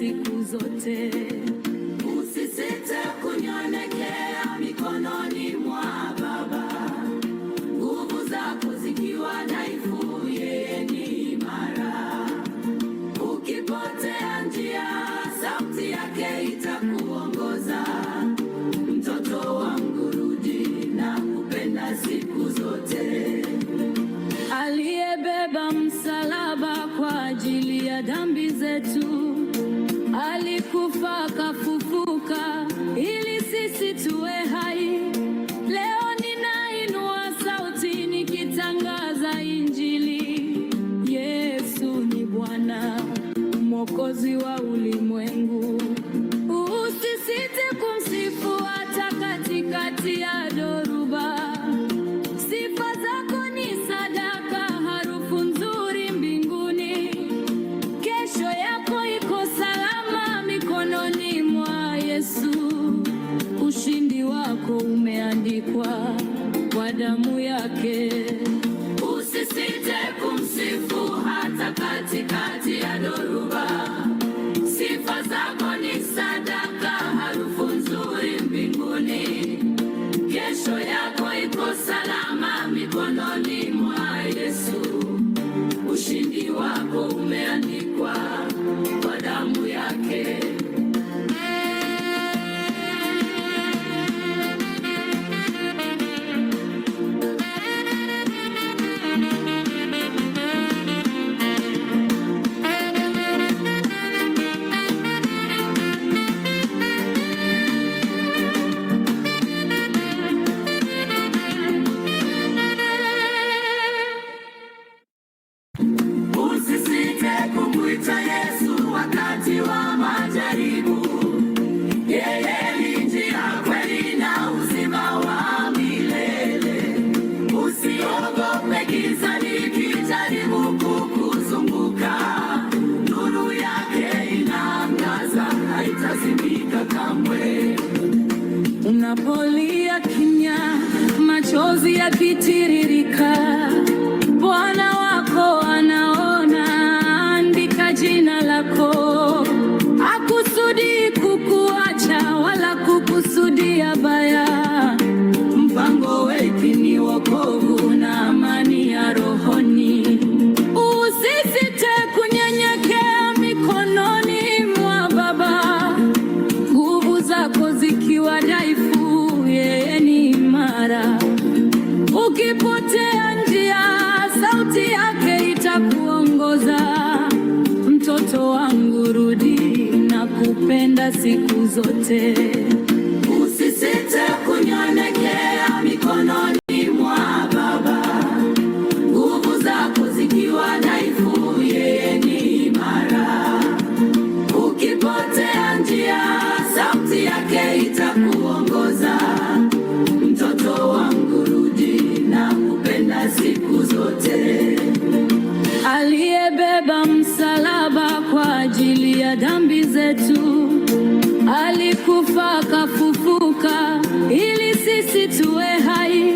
siku zote. Usisite kunyenyekea mikononi mwa Baba, nguvu zako zikiwa dhaifu, yeye ni imara. Ukipotea njia, sauti yake itakuongoza. Mtoto wangu rudi, na kupenda siku zote. Aliyebeba msalaba kwa ajili ya dhambi zetu, alikufa akafufuka ili sisi tuwe hai. Leo ninainua sauti nikitangaza Injili. Yesu ni Bwana, Mwokozi wa ulimwengu. Usisite kumsifu hata katikati ya dhoruba. Sifa zako ni sadaka, harufu nzuri mbinguni. Kesho yako iko salama mikononi mwa Yesu. Ushindi wako umeandikwa kwa damu yake. Usisite kumsifu hata katikati ya dhoruba. Sifa zako ni sadaka, harufu nzuri mbinguni. Kesho yako iko salama mikononi mwa Yesu. Ushindi wako umeandikwa kwa damu yake. Usisite kumwita Yesu wakati wa majaribu. Yeye ni njia, kweli na uzima wa milele. Usiogope giza likijaribu kukuzunguka. Nuru yake inaangaza, haitazimika kamwe. Unapolia kimya, machozi yakitiririka, Bwana wako anaona. Andika jina lako. Hakusudi kukuacha wala kukusudia baya. Mpango wake ni wokovu na amani ya rohoni. Usisite kunyenyekea mikononi mwa Baba, nguvu zako zikiwa dhaifu, yeye ni imara. Ukipotea njia, sauti yake itakuongoza. Mtoto wangu rudi, na kupenda siku zote. Usisite kunyenyekea mikononi mwa Baba, nguvu zako zikiwa dhaifu, yeye ni imara. Ukipotea njia, sauti yake itakuongoza. Mtoto wangu rudi, na kupenda siku zote. Aliyebeba msalaba kwa ajili ya dhambi zetu, alikufa akafufuka ili sisi tuwe hai.